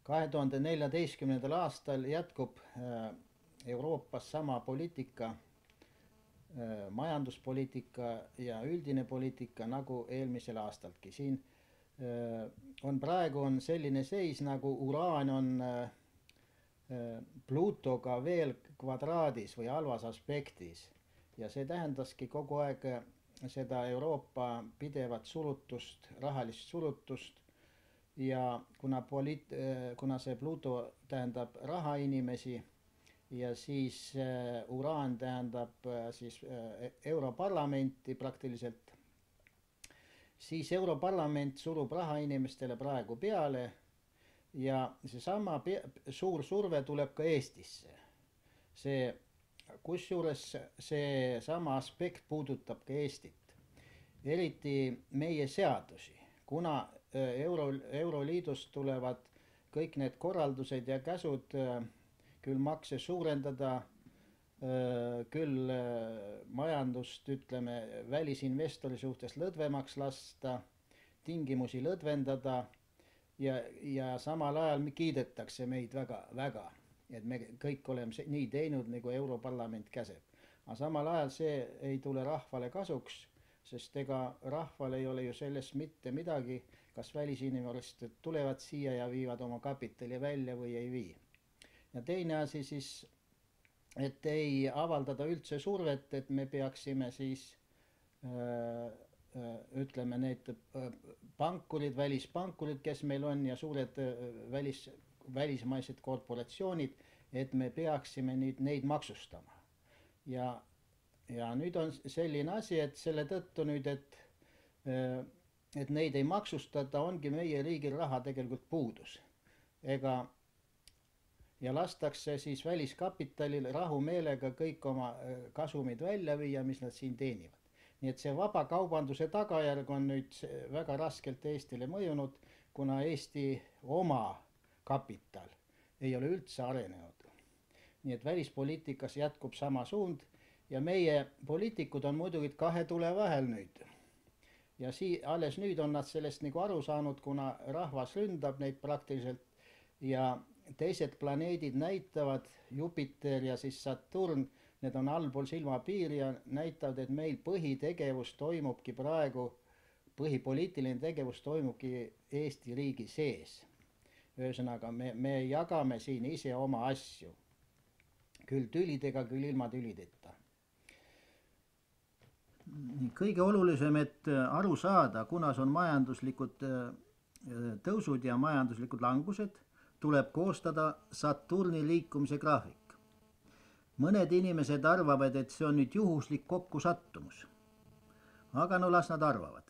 2014. aastal jätkub Euroopas sama poliitika, majanduspoliitika ja üldine poliitika nagu eelmisel aastaltki. Siin praegu on selline seis, nagu uraan on Pluutoga veel kvadraadis või halvas aspektis ja see tähendaski kogu aeg seda Euroopa pidevat surutust, rahalist surutust ja kuna see Pluuto tähendab rahainimesi ja siis uraan tähendab siis Europarlamenti praktiliselt, siis Europarlament surub rahainimestele praegu peale ja seesama suur surve tuleb ka Eestisse. Kusjuures see sama aspekt puudutab ka Eestit, eriti meie seadusi, kuna Euroliidust tulevad kõik need korraldused ja käsud küll makse suurendada, küll majandust, ütleme, välisinvestori suhtes lõdvemaks lasta, tingimusi lõdvendada ja samal ajal kiidetakse meid väga, et me kõik oleme nii teinud, nagu Europarlament käseb. Aga samal ajal see ei tule rahvale kasuks, sest ega rahval ei ole ju sellest mitte midagi, kas välisinvestorid tulevad siia ja viivad oma kapitali välja või ei vii. Ja teine asi siis, et ei avaldada üldse survet, et me peaksime siis ütleme need pankurid, välispankurid, kes meil on ja suured välismaised korporatsioonid, et me peaksime neid maksustama. Ja nüüd on selline asi, et selle tõttu nüüd, et neid ei maksustata, ongi meie riigil raha tegelikult puudus. Ja lastakse siis väliskapitalil rahumeelega kõik oma kasumid välja viia, mis nad siin teenivad. Nii et see vabakaubanduse tagajärg on nüüd väga raskelt Eestile mõjunud, kuna Eesti oma kapital ei ole üldse arenenud. Nii et välispoliitikas jätkub sama suund ja meie poliitikud on muidugi kahe tule vahel nüüd. Ja alles nüüd on nad sellest nagu aru saanud, kuna rahvas ründab neid praktiliselt ja teised planeedid näitavad, Jupiter ja siis Saturn, need on allpool silmapiiri ja näitavad, et meil põhitegevus toimubki praegu, põhipoliitiline tegevus toimubki Eesti riigi sees. Ühesõnaga, me jagame siin ise oma asju, küll tülidega, küll ilma tülideta. Kõige olulisem, et aru saada, kunas on majanduslikud tõusud ja majanduslikud langused, tuleb koostada Saturni liikumise graafik. Mõned inimesed arvavad, et see on nüüd juhuslik kokkusattumus. Aga no las nad arvavad.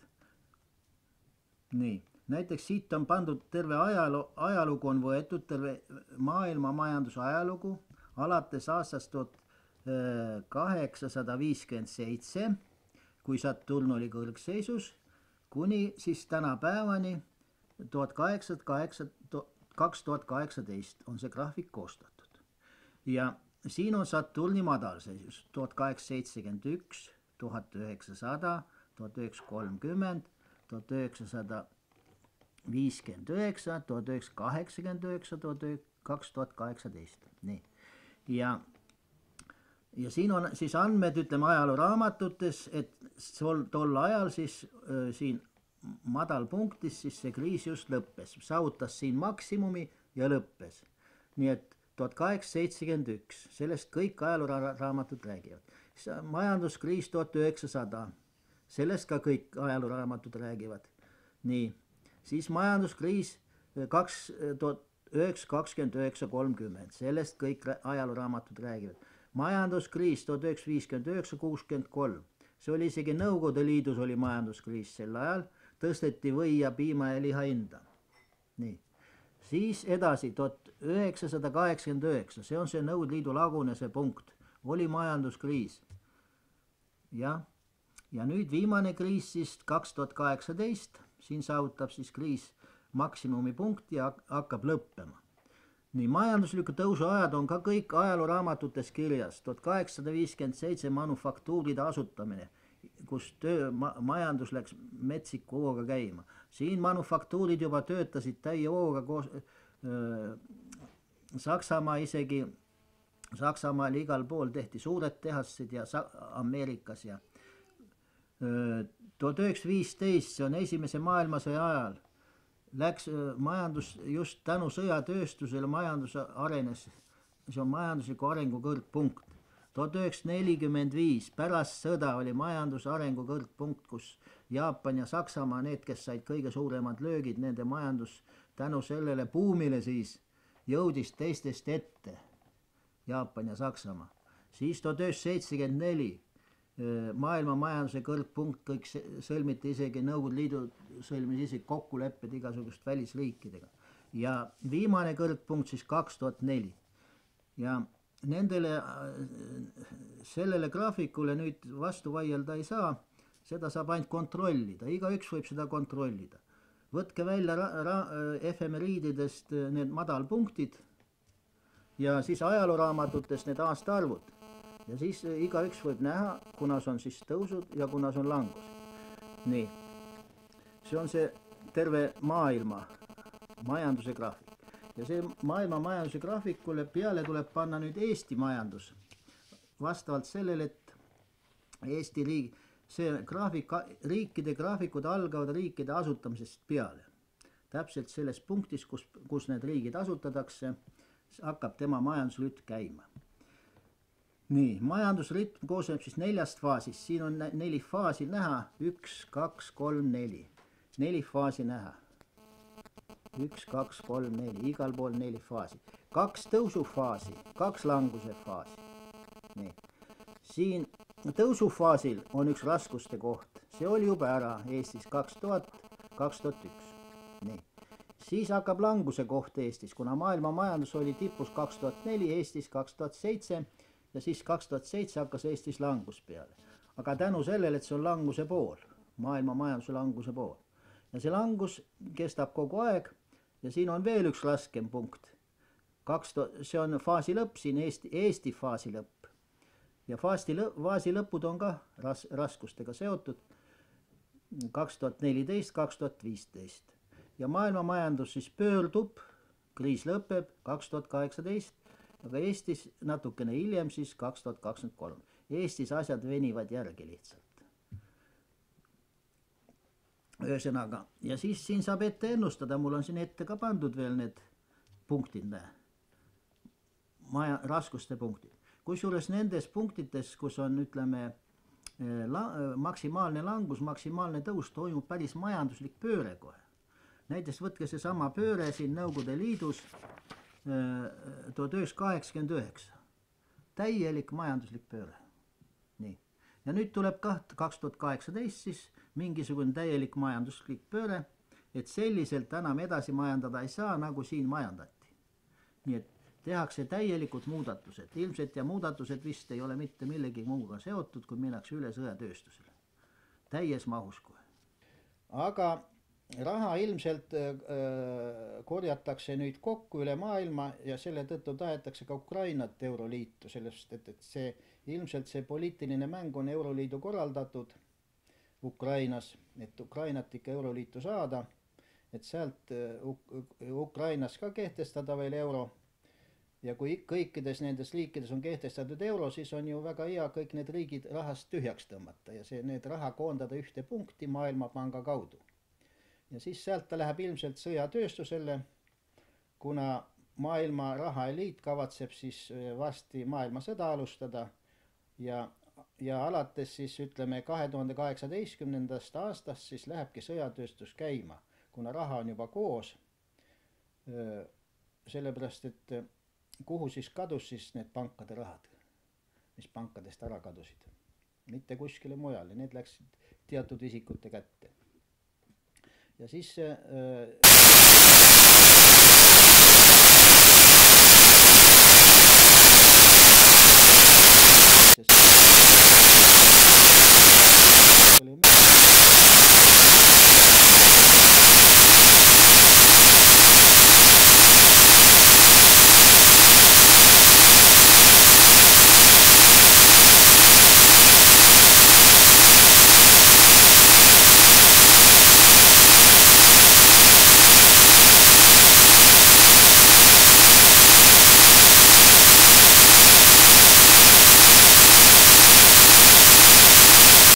Nii, näiteks siit on pandud terve ajalugu on võetud, terve maailma majanduse ajalugu, alates aastast 1857, kui Saturn oli kõrgseisus, kuni siis tänapäevani 2018 on see graafik koostatud. Ja siin on Saturni madalseisus 1871, 1900, 1930, 1959, 1989, 2018. Nii. Ja siin on siis andmed, ütleme ajalooraamatutes, et tol ajal siis siin madalpunktis siis see kriis just lõppes, saavutas siin maksimumi ja lõppes. Nii et 1871, sellest kõik ajalooraamatud räägivad. Majanduskriis 1900, sellest ka kõik ajalooraamatud räägivad. Nii, siis majanduskriis 1929-30, sellest kõik ajalooraamatud räägivad. Majanduskriis 1959-63, see oli isegi Nõukogude Liidus oli majanduskriis sel ajal, tõsteti või ja piima ja liha hinda. Nii. Siis edasi 1989, see on see Nõukogude Liidu lagunese punkt, oli majanduskriis. Ja nüüd viimane kriis siis 2018, siin saavutab siis kriis maksimumi punkti ja hakkab lõppema. Nii, majandusliku tõusu ajad on ka kõik ajalooraamatutes kirjas, 1857 manufaktuuride asutamine, kus majandus läks metsiku hooga käima. Siin manufaktuurid juba töötasid täie hooga Saksamaa isegi, Saksamaal igal pool tehti suured tehased ja Ameerikas ja 1915, see on esimese maailmasõja ajal, läks majandus just tänu sõjatööstusele, majandus arenes, see on majandusliku arengu kõrgpunkt. 1945 pärast sõda oli majanduse arengu kõrgpunkt, kus Jaapan ja Saksamaa, need, kes said kõige suuremad löögid, nende majandus tänu sellele buumile siis jõudis teistest ette, Jaapan ja Saksamaa. Siis 1974 maailma majanduse kõrgpunkt, kõik sõlmiti isegi, Nõukogude Liidu sõlmis isegi kokkulepped igasugust välisriikidega. Ja viimane kõrgpunkt siis 2004. Ja sellele graafikule nüüd vastu vaielda ei saa, seda saab ainult kontrollida, igaüks võib seda kontrollida. Võtke välja efemeriididest need madalpunktid ja siis ajalooraamatutest need aastaarvud. Ja siis igaüks võib näha, kunas on siis tõusud ja kunas on langus. Nii, see on see terve maailma majanduse graafik. Ja see maailma majanduse graafikule peale tuleb panna nüüd Eesti majandus. Vastavalt sellele, et Eesti riik, see graafik, riikide graafikud algavad riikide asutamisest peale. Täpselt selles punktis, kus need riigid asutatakse, hakkab tema majandusrütm käima. Nii, majandusrütm koosneb siis 4 faasist. Siin on 4 faasi näha. 1, 2, 3, 4. 4 faasi näha. 1, 2, 3, 4. Igal pool 4 faasi. 2 tõusufaasi, 2 languse faasi. Nii. Siin tõusufaasil on üks raskuste koht. See oli juba ära Eestis 2000, 2001. Nii. Siis hakkab languse koht Eestis, kuna maailma majandus oli tipus 2004, Eestis 2007 ja siis 2007 hakkas Eestis langus peale. Aga tänu sellele, et see on languse pool, maailma majanduse languse pool. Ja see langus kestab kogu aeg ja siin on veel üks raskem punkt. See on faasi lõpp, siin Eesti faasi lõpp. Ja faasi lõpud on ka raskustega seotud 2014, 2015. Ja maailma majandus siis pöördub, kriis lõpeb 2018, aga Eestis natukene hiljem siis 2023. Eestis asjad venivad järgi lihtsalt. Ühesõnaga, ja siis siin saab ette ennustada, mul on siin ette ka pandud veel need punktid, raskuste punktid. Kusjuures nendes punktides, kus on, ütleme, maksimaalne langus, maksimaalne tõus, toimub päris majanduslik pööre kohe. Näiteks võtke see sama pööre siin Nõukogude Liidus 1989. Täielik majanduslik pööre. Nii. Ja nüüd tuleb 2018 siis mingisugune täielik majanduslik pööre, et selliselt enam edasi majandada ei saa, nagu siin majandati. Nii et tehakse täielikud muudatused. Ilmselt ja muudatused vist ei ole mitte millegi muuga seotud, kui minnakse üle sõjatööstusele. Täies mahus kohe. Aga raha ilmselt korjatakse nüüd kokku üle maailma ja selle tõttu tahetakse ka Ukrainat Euroliitu, sellest, et see, ilmselt see poliitiline mäng on Euroliidu korraldatud Ukrainas, et Ukrainat ikka Euroliitu saada, et sealt Ukrainas ka kehtestada veel euro. Ja kui kõikides nendes riikides on kehtestatud euro, siis on ju väga hea kõik need riigid rahast tühjaks tõmmata ja need raha koondada ühte punkti Maailmapanga kaudu. Ja siis sealt ta läheb ilmselt sõjatööstusele, kuna maailma rahaeliit kavatseb siis varsti maailmasõda alustada ja alates siis ütleme 2018. aastast siis lähebki sõjatööstus käima, kuna raha on juba koos, sellepärast et kuhu siis kadus siis need pankade rahad, mis pankadest ära kadusid. Mitte kuskile mujale, need läksid teatud isikute kätte. Ja siis